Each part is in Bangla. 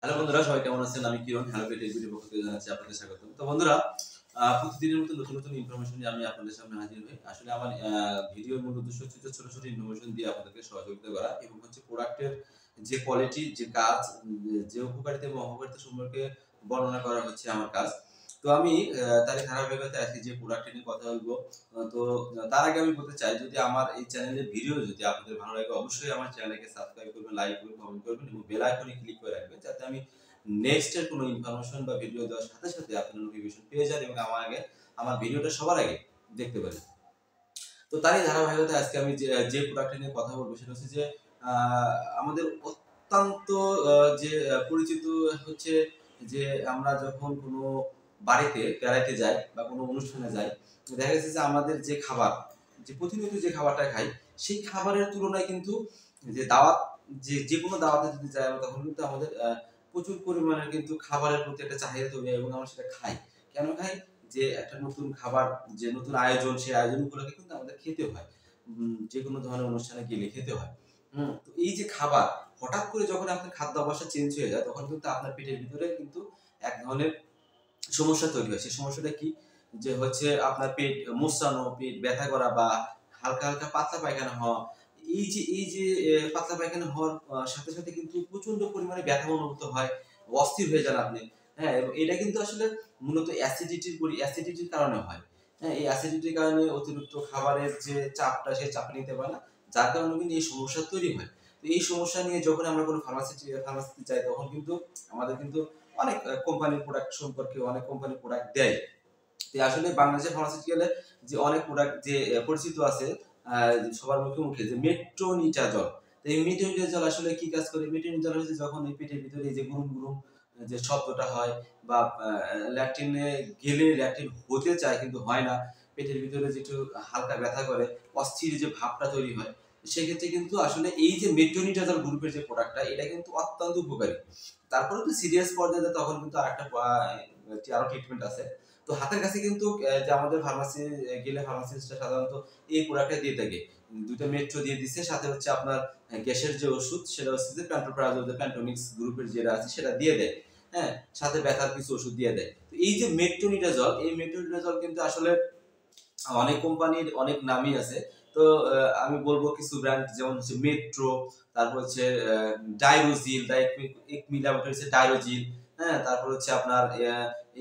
হ্যালো বন্ধুরা, সবাই কেমন আছেন? আমি কিরণ, হ্যালো পেট ভিডিও পক্ষ থেকে জানাচ্ছি আপনাদের স্বাগত। তো বন্ধুরা, প্রতিদিনের মতো নতুন নতুন ইনফরমেশন নিয়ে আমি আপনাদের সামনে হাজির হই। আসলে আমার ভিডিওর মূল উদ্দেশ্য হচ্ছে যে ছোট ছোট ইনফরমেশন দিয়ে আপনাদেরকে সহযোগিতা করা এবং হচ্ছে প্রোডাক্টের যে কোয়ালিটি, যে কাজ, যে উপকারিতা এবং অপকারিতা সম্পর্কে বর্ণনা করা হচ্ছে আমার কাজ। তো আমি তারই ধারাবাহিকতায় আজকে যে প্রোডাক্ট নিয়ে কথা বলবো। তো তার আগে আমি বলতে চাই, যদি আমার এই চ্যানেলের ভিডিও যদি আপনাদের ভালো লাগে, অবশ্যই আমার চ্যানেলকে সাবস্ক্রাইব করবেন, লাইক করবেন, কমেন্ট করবেন এবং বেল আইকনে ক্লিক করে রাখবেন, যাতে আমি নেক্সট এর কোনো ইনফরমেশন বা ভিডিও দেওয়ার সাথে সাথে আপনারা নোটিফিকেশন পেয়ে যান এবং আমার ভিডিওটা সবার আগে দেখতে পারেন। তো তারই ধারাবাহিকতায় আজকে আমি যে প্রোডাক্ট নিয়ে কথা বলবো সেটা হচ্ছে যে আমাদের অত্যন্ত যে পরিচিত হচ্ছে যে আমরা যখন কোনো বাড়িতে বেড়াইতে যাই বা কোনো অনুষ্ঠানে যাই, দেখা গেছে যে আমাদের যে খাবার, যে প্রতিনিয়ত যে খাবারটা খাই, সেই খাবারের তুলনায় কিন্তু যে দাওয়াত, যে কোনো দাওয়াতে যদি যাই আমরা, তখন কিন্তু আমাদের প্রচুর পরিমাণে কিন্তু খাবারের প্রতি একটা চাহিদা তৈরি হয় এবং আমরা সেটা খাই। কেন খাই? যে একটা নতুন খাবার, যে নতুন আয়োজন, সেই আয়োজনগুলোকে কিন্তু আমাদের খেতে হয়। যেকোনো ধরনের অনুষ্ঠানে গেলে খেতে হয়। তো এই যে খাবার, হঠাৎ করে যখন আপনার খাদ্যাভ্যাসটা চেঞ্জ হয়ে যায়, তখন কিন্তু আপনার পেটের ভিতরে কিন্তু এক ধরনের সমস্যা তৈরি হয়। সেই সমস্যাটা কি? যে হচ্ছে আপনার পেট মোচড়ানো, পেট ব্যথা করা বা হালকা হালকা পাতলা পায়খানা হওয়া। এই যে পাতলা পায়খানা হওয়ার সাথে সাথে কিন্তু প্রচন্ড পরিমাণে ব্যথা অনুভূত হয়, অস্থির হয়ে যান আপনি। হ্যাঁ, এবং এটা কিন্তু আসলে মূলত অ্যাসিডিটির কারণে হয়। হ্যাঁ, এই অ্যাসিডিটির কারণে অতিরিক্ত খাবারের যে চাপটা, সেই চাপটা নিতে পারে না। যার কারণে কিন্তু এই সমস্যা তৈরি হয়। তো এই সমস্যা নিয়ে যখন আমরা কোনো ফার্মাসিতে যাই, তখন কিন্তু আমাদের কিন্তু অনেক কোম্পানির প্রোডাক্ট সম্পর্কে অনেক কোম্পানির প্রোডাক্ট দেয়। তো আসলে বাংলাদেশের ফার্মাসিউটিক্যালে যে অনেক প্রোডাক্ট যে পরিচিত আছে সবার মুখে মুখে, যে মেট্রোনিটাজল। তো এই মেট্রোনিটাজল আসলে কি কাজ করে? মেট্রোনিটাজল হচ্ছে যখন এই পেটের ভিতরে এই যে গুরুম গুরুম যে শব্দটা হয় বা ল্যাট্রিনে গেলে ল্যাট্রিন হতে চায় কিন্তু হয় না, পেটের ভিতরে যে একটু হালকা ব্যথা করে, অস্থির যে ভাবটা তৈরি হয়, সেক্ষেত্রে কিন্তু আসলে এই যে মেট্রোনিটাজল গ্রুপের যে প্রোডাক্টটা, এটা কিন্তু অত্যন্ত উপকারী। তারপরে তো সিরিয়াস পর্যায়ে তখন কিন্তু আরেকটা আরো ট্রিটমেন্ট আছে। তো হাতের কাছে কিন্তু যে আমাদের ফার্মাসি গেলে ফার্মাসিস্টরা সাধারণত এই প্রোডাক্টটা দিয়ে থাকে। দুইটা মেট্রো দিয়ে দিচ্ছে, সাথে হচ্ছে আপনার গ্যাসের যে ওষুধ, সেটা হচ্ছে যে প্যান্টোপ্রাজোল, যে প্যান্টোনিক্স গ্রুপের যেটা আছে সেটা দিয়ে দেয়। হ্যাঁ, সাথে ব্যথার কিছু ওষুধ দিয়ে দেয়। তো এই যে মেট্রোনিটাজল, এই মেট্রোনিটাজল কিন্তু আসলে অনেক কোম্পানির অনেক নামই আছে। তো আমি বলবো কিছু ব্র্যান্ড, যেমন হচ্ছে মেট্রো, তারপর হচ্ছে ডাইরোজিল, একমিলামোটের হচ্ছে ডাইরোজিল। হ্যাঁ, তারপর হচ্ছে আপনার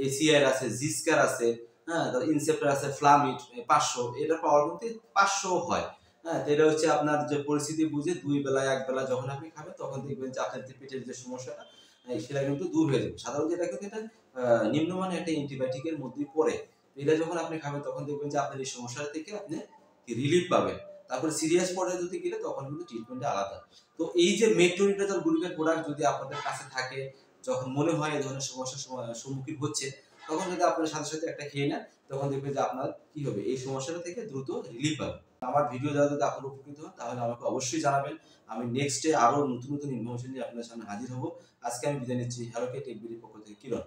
এসিআর আছে, জিস্কার আছে। হ্যাঁ, তারপর ইনসেপ্টার আছে, ফ্লামিড 500, এটা পাওয়ার কিন্তু 500 হয়। হ্যাঁ, তো এটা হচ্ছে আপনার যে পরিস্থিতি বুঝে 2 বেলা 1 বেলা যখন আপনি খাবেন, তখন দেখবেন যে আপনার যে পেটের যে সমস্যাটা, সেটা কিন্তু দূর হয়ে যাবে। সাধারণত এটা কিন্তু এটা নিম্নমানের একটা অ্যান্টিবায়োটিকের মধ্যেই পড়ে। এটা যখন আপনি খাবেন, তখন দেখবেন যে আপনার এই সমস্যাটা থেকে আপনি রিলিফ পাবেন। তারপরে সিরিয়াস পর্যায়ে যদি গেলে, তখন কিন্তু ট্রিটমেন্টটা আলাদা। তো এই যে মেট্রোনিটাজল গ্রুপের প্রোডাক্ট যদি আপনাদের কাছে থাকে, যখন মনে হয় এই ধরনের সমস্যার সম্মুখীন হচ্ছে, তখন যদি আপনার সাথে সাথে একটা খেয়ে নেন, তখন দেখবেন যে আপনার কি হবে, এই সমস্যাটা থেকে দ্রুত রিলিফ পাবেন। আমার ভিডিও দ্বারা যদি আপনারা উপকৃত হন, তাহলে আমাকে অবশ্যই জানাবেন। আমি নেক্সটে আরো নতুন নতুন ইনফরমেশন নিয়ে আপনাদের সামনে হাজির হব। আজকে আমি বিদায় নিচ্ছি। হ্যালো টেক ভিডিওর পক্ষ থেকে কিরণ।